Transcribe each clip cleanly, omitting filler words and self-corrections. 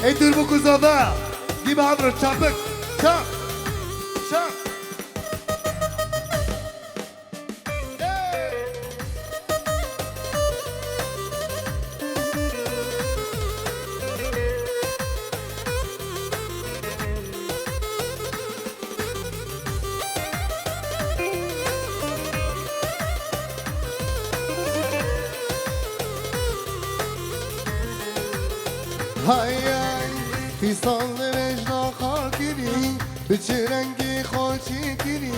Dur bu kuzada. Gibi Adro çabuk. Çap. Çap. Hay hay Fistanlı vecda hakiri Biçirengi xoçi kiri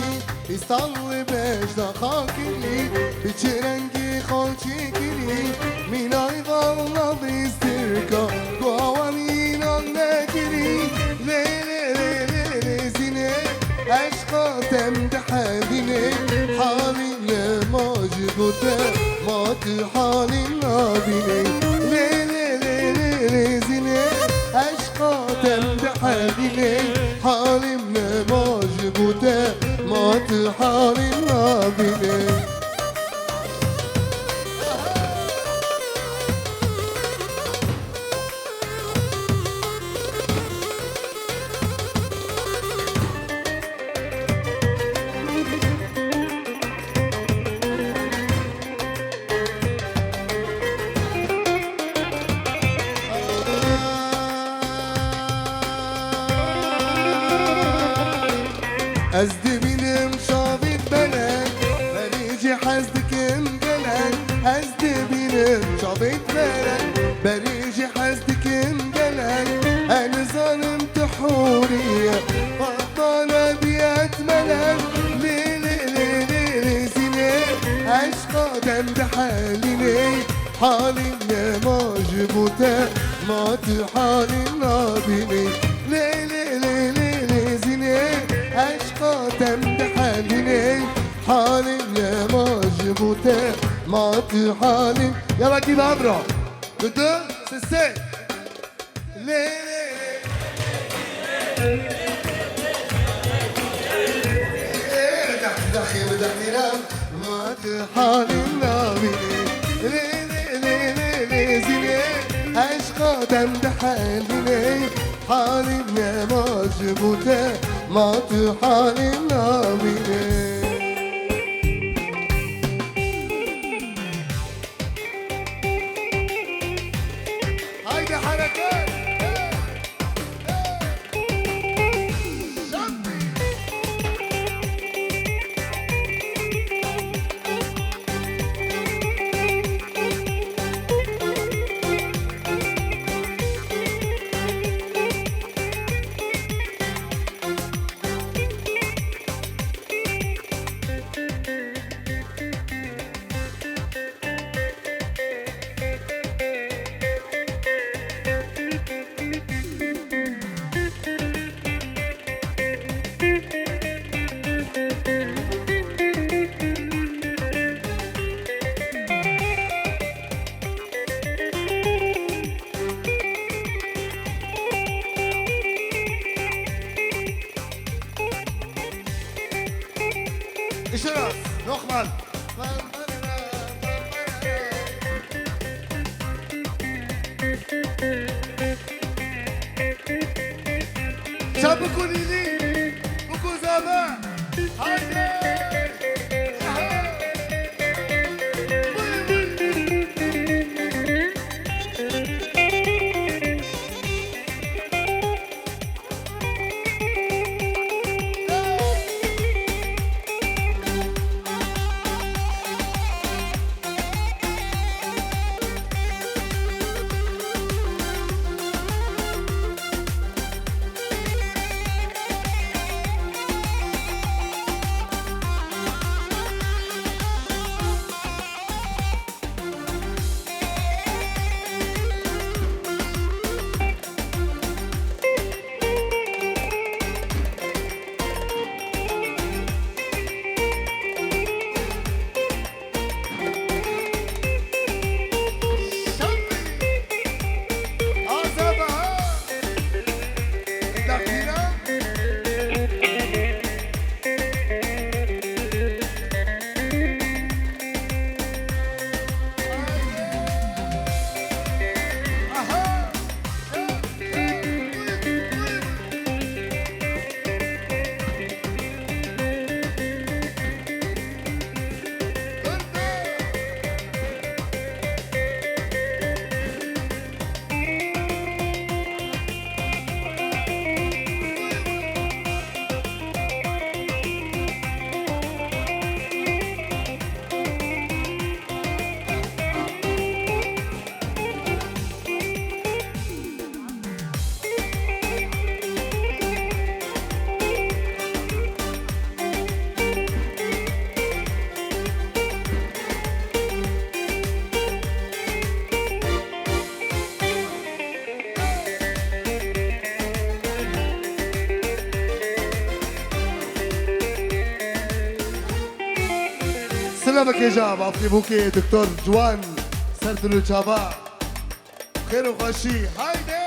Fistanlı vecda hakiri Biçirengi xoçi kiri Minay valla bistirka Guavanin anne kiri Le le le le le zine Aşka temdihadine Halinle macibute Matı halin abine Le le le le zine Aşka temdihadine Halimle macibute Matı halin abine از دبینم شابید بلند بریجی حزدکم بلند از دبینم شابید بلند بریجی حزدکم بلند انا ظالم تحورية فضالة بيات ملل لي لي لي لي لي زيني عشقا دم بحالي حالي ما جبوته ما تحالي نابيني لي لي لي لي لي زيني عشقا تمدحني حالي يا مجبوته ما تحالي يلا جيب عمرو. بدو سسي. ليه دخي بدخي نام ما تحالي نامي لي لي لي لي لي زيني عشقا تمدحني حالي يا مجبوته ما تحالي نامي هايدي حركات. İşte raz. Nochmal. Çabuk ulili. Bu kuzama. Haydi. سلامك يا جاب عطي بوكي دكتور جوان سردلو جابا خير وخشي هايدي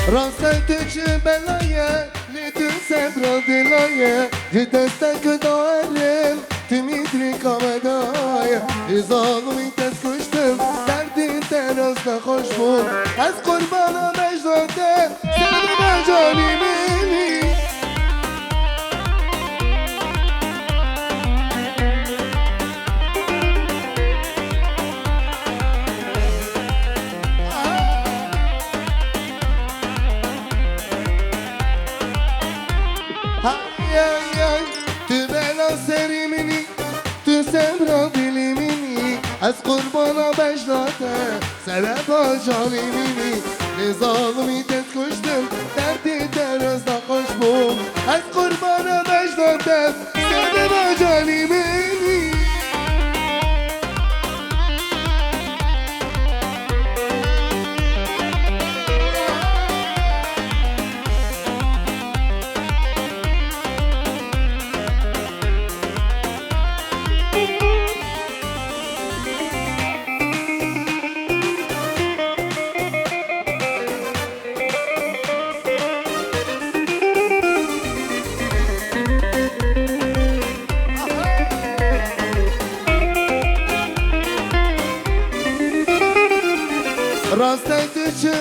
راستك بلايا لتنسى برادلايا جدستك دعالم تميدري كامدايا إظالمي تسكشتم دردي ترسنا خوشبون از قربانا مجدادم سبب مجالي مني از قربانا بجداده سبب آجالی منی نظالمی تز کشتم دردی درست نخوش بوم از قربانا بجداده سبب آجالی منی راستك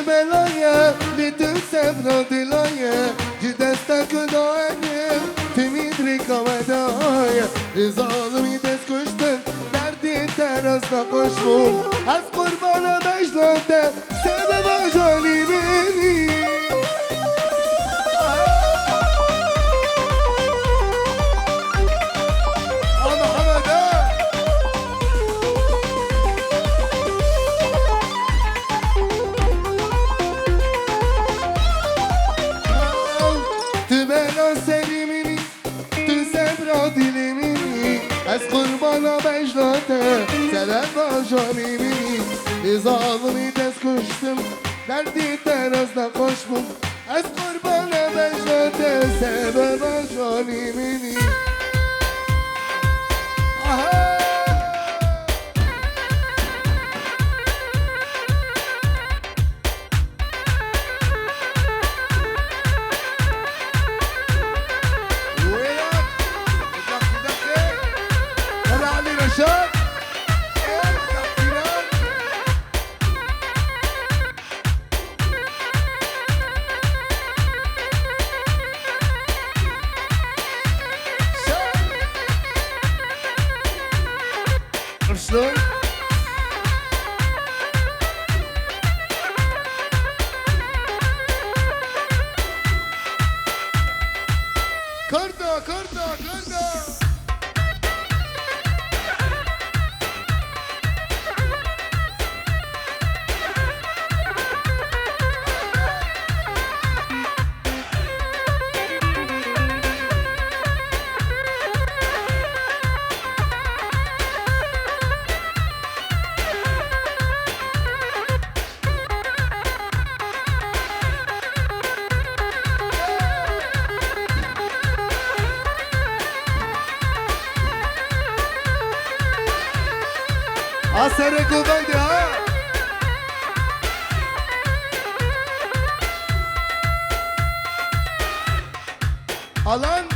بلايا لتنسى برادلايا جدستك دعاني تميدري كامدايا ظالمي تسكشتن دردي ترسنا قشبون از قربانا بجداده سبب آجالی مني مجنته سرم آجانی منی ظالمی دست کشتم دردی در از نقاش بود از قربان مجنته سرم آجانی منی شلون؟ كردة كردة كردة عسرك وبيدي ها Alan